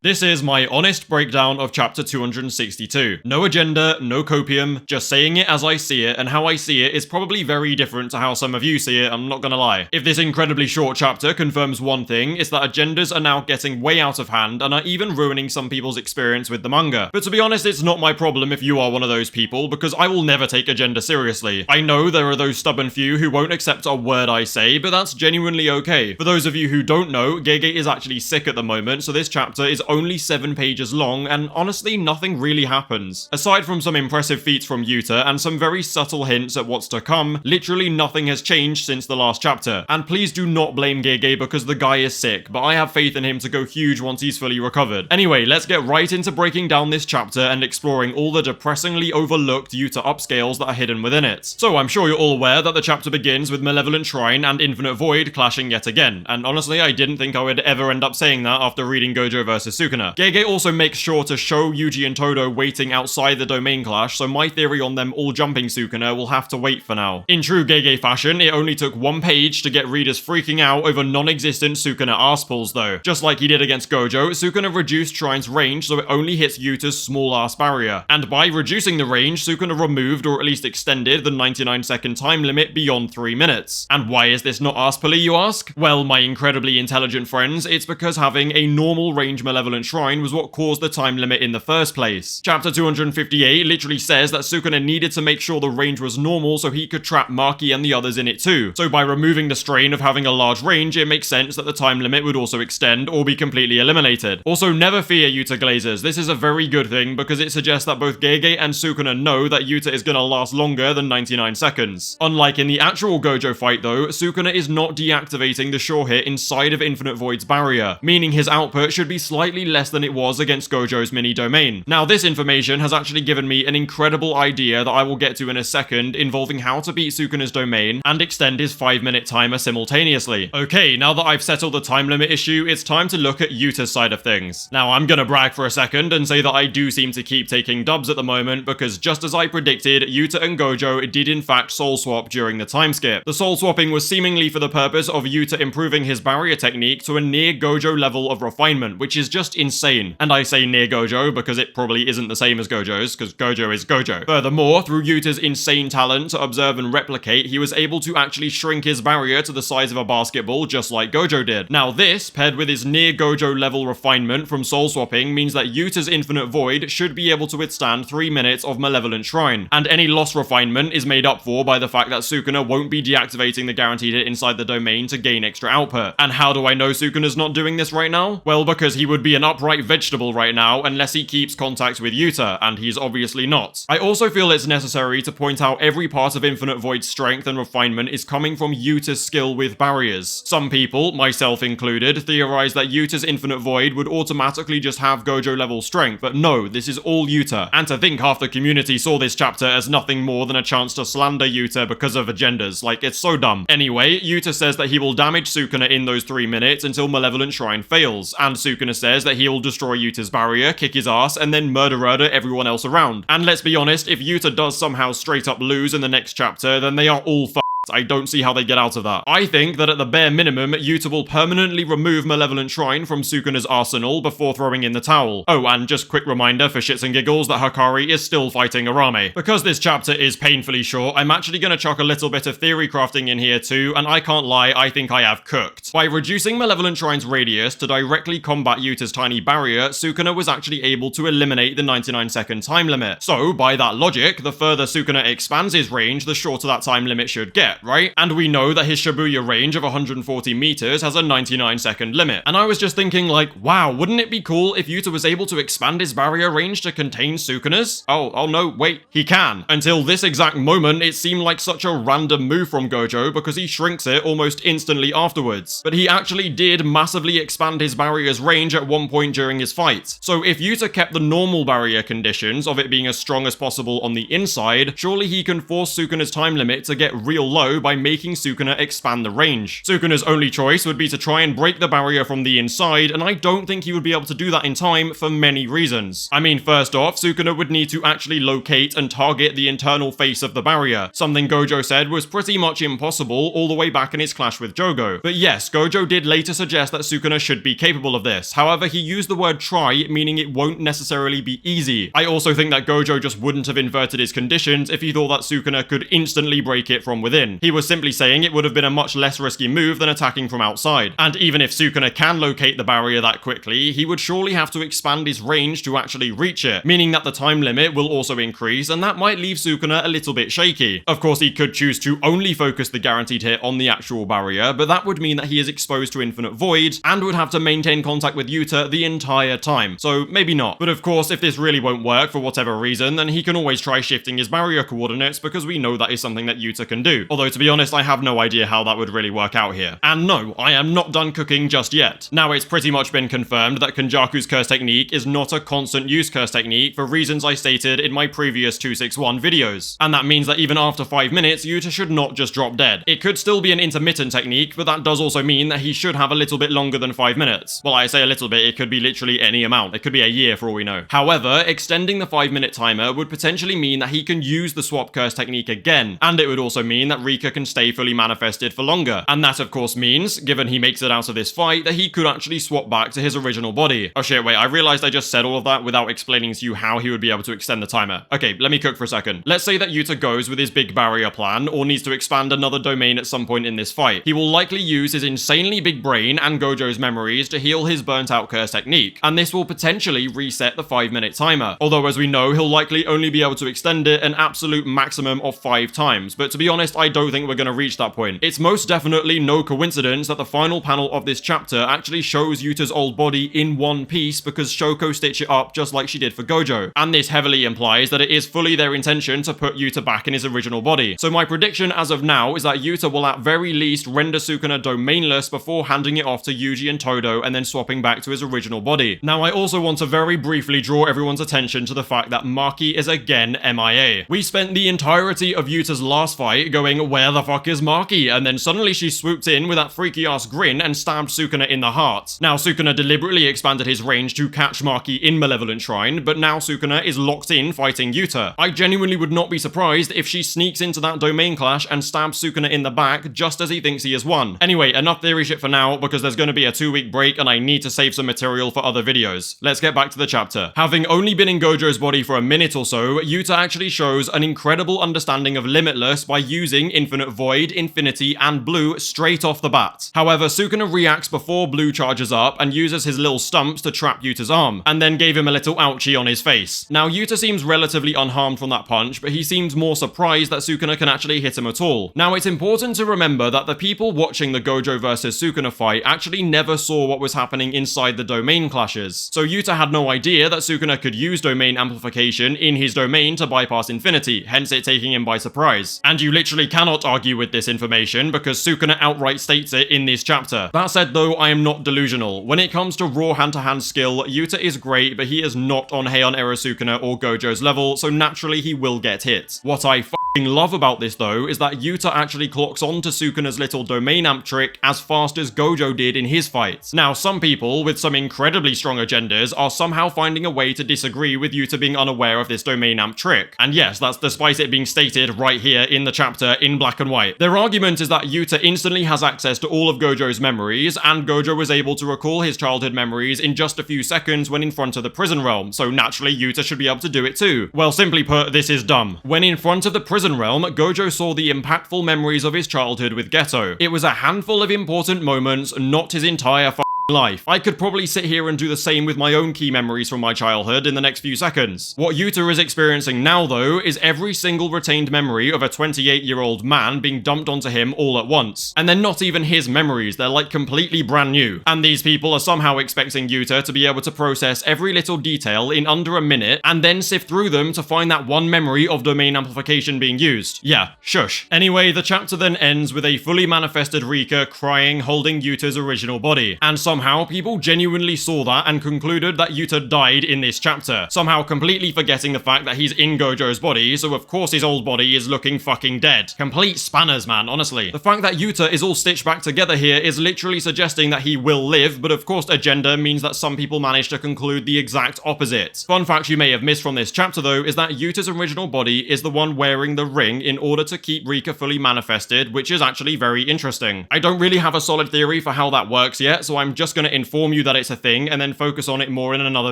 This is my honest breakdown of chapter 262. No agenda, no copium, just saying it as I see it, and how I see it is probably very different to how some of you see it, I'm not gonna lie. If this incredibly short chapter confirms one thing, it's that agendas are now getting way out of hand and are even ruining some people's experience with the manga. But to be honest, it's not my problem if you are one of those people, because I will never take agenda seriously. I know there are those stubborn few who won't accept a word I say, but that's genuinely okay. For those of you who don't know, Gege is actually sick at the moment, so this chapter is only 7 pages long, and honestly, nothing really happens. Aside from some impressive feats from Yuta and some very subtle hints at what's to come, literally nothing has changed since the last chapter. And please do not blame Gege because the guy is sick, but I have faith in him to go huge once he's fully recovered. Anyway, let's get right into breaking down this chapter and exploring all the depressingly overlooked Yuta upscales that are hidden within it. So I'm sure you're all aware that the chapter begins with Malevolent Shrine and Infinite Void clashing yet again, and honestly, I didn't think I would ever end up saying that after reading Gojo vs Sukuna. Gege also makes sure to show Yuji and Todo waiting outside the domain clash, so my theory on them all jumping Sukuna will have to wait for now. In true Gege fashion, it only took 1 page to get readers freaking out over non-existent Sukuna arse pulls though. Just like he did against Gojo, Sukuna reduced Shrine's range so it only hits Yuta's small ass barrier. And by reducing the range, Sukuna removed or at least extended the 99-second time limit beyond 3 minutes. And why is this not arse pully, you ask? Well, my incredibly intelligent friends, it's because having a normal range Malevolent Shrine was what caused the time limit in the first place. Chapter 258 literally says that Sukuna needed to make sure the range was normal so he could trap Maki and the others in it too. So by removing the strain of having a large range, it makes sense that the time limit would also extend or be completely eliminated. Also, never fear Yuta Glazers, this is a very good thing because it suggests that both Gege and Sukuna know that Yuta is gonna last longer than 99 seconds. Unlike in the actual Gojo fight though, Sukuna is not deactivating the sure hit inside of Infinite Void's barrier, meaning his output should be slightly less than it was against Gojo's mini domain. Now this information has actually given me an incredible idea that I will get to in a second involving how to beat Sukuna's domain and extend his 5-minute timer simultaneously. Okay, now that I've settled the time limit issue, it's time to look at Yuta's side of things. Now I'm gonna brag for a second and say that I do seem to keep taking dubs at the moment because just as I predicted, Yuta and Gojo did in fact soul swap during the time skip. The soul swapping was seemingly for the purpose of Yuta improving his barrier technique to a near Gojo level of refinement, which is just insane. And I say near Gojo because it probably isn't the same as Gojo's, because Gojo is Gojo. Furthermore, through Yuta's insane talent to observe and replicate, he was able to actually shrink his barrier to the size of a basketball just like Gojo did. Now this, paired with his near Gojo level refinement from soul swapping, means that Yuta's Infinite Void should be able to withstand 3 minutes of Malevolent Shrine. And any lost refinement is made up for by the fact that Sukuna won't be deactivating the guaranteed hit inside the domain to gain extra output. And how do I know Sukuna's not doing this right now? Well, because he would be an upright vegetable right now unless he keeps contact with Yuta, and he's obviously not. I also feel it's necessary to point out every part of Infinite Void's strength and refinement is coming from Yuta's skill with barriers. Some people, myself included, theorize that Yuta's Infinite Void would automatically just have Gojo level strength, but no, this is all Yuta. And to think half the community saw this chapter as nothing more than a chance to slander Yuta because of agendas, like it's so dumb. Anyway, Yuta says that he will damage Sukuna in those 3 minutes until Malevolent Shrine fails, and Sukuna says that he will destroy Yuta's barrier, kick his ass, and then murder everyone else around. And let's be honest, if Yuta does somehow straight up lose in the next chapter, then they are all I don't see how they get out of that. I think that at the bare minimum, Yuta will permanently remove Malevolent Shrine from Sukuna's arsenal before throwing in the towel. Oh, and just quick reminder for shits and giggles that Hakari is still fighting Arame. Because this chapter is painfully short, I'm actually gonna chuck a little bit of theory crafting in here too, and I can't lie, I think I have cooked. By reducing Malevolent Shrine's radius to directly combat Yuta's tiny barrier, Sukuna was actually able to eliminate the 99-second time limit. So, by that logic, the further Sukuna expands his range, the shorter that time limit should get, right? And we know that his Shibuya range of 140 meters has a 99-second limit. And I was just thinking like, wow, wouldn't it be cool if Yuta was able to expand his barrier range to contain Sukuna's? Oh no, wait, he can. Until this exact moment, it seemed like such a random move from Gojo because he shrinks it almost instantly afterwards. But he actually did massively expand his barrier's range at one point during his fight. So if Yuta kept the normal barrier conditions of it being as strong as possible on the inside, surely he can force Sukuna's time limit to get real low flow by making Sukuna expand the range. Sukuna's only choice would be to try and break the barrier from the inside, and I don't think he would be able to do that in time for many reasons. I mean, first off, Sukuna would need to actually locate and target the internal face of the barrier, something Gojo said was pretty much impossible all the way back in his clash with Jogo. But yes, Gojo did later suggest that Sukuna should be capable of this. However, he used the word try, meaning it won't necessarily be easy. I also think that Gojo just wouldn't have inverted his conditions if he thought that Sukuna could instantly break it from within. He was simply saying it would have been a much less risky move than attacking from outside. And even if Sukuna can locate the barrier that quickly, he would surely have to expand his range to actually reach it, meaning that the time limit will also increase, and that might leave Sukuna a little bit shaky. Of course, he could choose to only focus the guaranteed hit on the actual barrier, but that would mean that he is exposed to infinite void and would have to maintain contact with Yuta the entire time. So maybe not. But of course, if this really won't work for whatever reason, then he can always try shifting his barrier coordinates, because we know that is something that Yuta can do. Although, to be honest, I have no idea how that would really work out here. And no, I am not done cooking just yet. Now, it's pretty much been confirmed that Kenjaku's curse technique is not a constant use curse technique for reasons I stated in my previous 261 videos. And that means that even after 5 minutes, Yuta should not just drop dead. It could still be an intermittent technique, but that does also mean that he should have a little bit longer than 5 minutes. Well, I say a little bit, it could be literally any amount. It could be a year for all we know. However, extending the 5-minute timer would potentially mean that he can use the swap curse technique again, and it would also mean that Rika can stay fully manifested for longer. And that of course means, given he makes it out of this fight, that he could actually swap back to his original body. Oh shit, wait, I realized I just said all of that without explaining to you how he would be able to extend the timer. Okay, let me cook for a second. Let's say that Yuta goes with his big barrier plan, or needs to expand another domain at some point in this fight. He will likely use his insanely big brain and Gojo's memories to heal his burnt out curse technique, and this will potentially reset the 5-minute timer. Although, as we know, he'll likely only be able to extend it an absolute maximum of 5 times, but to be honest, I don't think we're gonna reach that point. It's most definitely no coincidence that the final panel of this chapter actually shows Yuta's old body in one piece, because Shoko stitched it up just like she did for Gojo. And this heavily implies that it is fully their intention to put Yuta back in his original body. So my prediction as of now is that Yuta will at very least render Sukuna domainless before handing it off to Yuji and Todo and then swapping back to his original body. Now, I also want to very briefly draw everyone's attention to the fact that Maki is again MIA. We spent the entirety of Yuta's last fight going, where the fuck is Maki? And then suddenly she swooped in with that freaky ass grin and stabbed Sukuna in the heart. Now, Sukuna deliberately expanded his range to catch Maki in Malevolent Shrine, but now Sukuna is locked in fighting Yuta. I genuinely would not be surprised if she sneaks into that domain clash and stabs Sukuna in the back just as he thinks he has won. Anyway, enough theory shit for now, because there's going to be a 2-week break and I need to save some material for other videos. Let's get back to the chapter. Having only been in Gojo's body for a minute or so, Yuta actually shows an incredible understanding of Limitless by using Infinite Void, Infinity, and Blue straight off the bat. However, Sukuna reacts before Blue charges up and uses his little stumps to trap Yuta's arm, and then gave him a little ouchie on his face. Now, Yuta seems relatively unharmed from that punch, but he seems more surprised that Sukuna can actually hit him at all. Now, it's important to remember that the people watching the Gojo versus Sukuna fight actually never saw what was happening inside the domain clashes. So Yuta had no idea that Sukuna could use domain amplification in his domain to bypass Infinity, hence it taking him by surprise. And you literally cannot argue with this information because Sukuna outright states it in this chapter. That said though, I am not delusional. When it comes to raw hand-to-hand skill, Yuta is great, but he is not on Heian era Sukuna or Gojo's level, so naturally he will get hit. What I love about this though is that Yuta actually clocks on to Sukuna's little domain amp trick as fast as Gojo did in his fights. Now, some people with some incredibly strong agendas are somehow finding a way to disagree with Yuta being unaware of this domain amp trick. And yes, that's despite it being stated right here in the chapter in black and white. Their argument is that Yuta instantly has access to all of Gojo's memories, and Gojo was able to recall his childhood memories in just a few seconds when in front of the prison realm, so naturally Yuta should be able to do it too. Well, simply put, this is dumb. When in front of the prison realm, Gojo saw the impactful memories of his childhood with Geto. It was a handful of important moments, not his entire life. I could probably sit here and do the same with my own key memories from my childhood in the next few seconds. What Yuta is experiencing now though is every single retained memory of a 28-year-old man being dumped onto him all at once. And they're not even his memories, they're like completely brand new. And these people are somehow expecting Yuta to be able to process every little detail in under a minute and then sift through them to find that one memory of domain amplification being used. Yeah, shush. Anyway, the chapter then ends with a fully manifested Rika crying, holding Yuta's original body. And somehow somehow people genuinely saw that and concluded that Yuta died in this chapter, somehow completely forgetting the fact that he's in Gojo's body, so of course his old body is looking fucking dead. Complete spanners, man, honestly. The fact that Yuta is all stitched back together here is literally suggesting that he will live, but of course agenda means that some people manage to conclude the exact opposite. Fun fact you may have missed from this chapter though is that Yuta's original body is the one wearing the ring in order to keep Rika fully manifested, which is actually very interesting. I don't really have a solid theory for how that works yet, so I'm just going to inform you that it's a thing and then focus on it more in another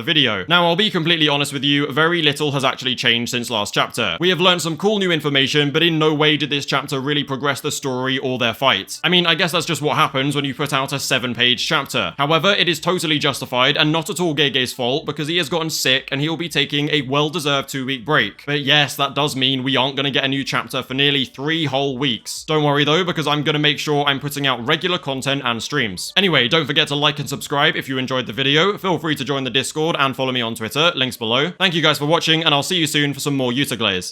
video. Now, I'll be completely honest with you, very little has actually changed since last chapter. We have learned some cool new information, but in no way did this chapter really progress the story or their fight. I mean, I guess that's just what happens when you put out a 7-page chapter. However, it is totally justified and not at all Gege's fault because he has gotten sick and he'll be taking a well-deserved 2-week break. But yes, that does mean we aren't going to get a new chapter for nearly 3 whole weeks. Don't worry though, because I'm going to make sure I'm putting out regular content and streams. Anyway, don't forget to like and subscribe if you enjoyed the video. Feel free to join the Discord and follow me on Twitter, links below. Thank you guys for watching, and I'll see you soon for some more Yuta Glaze.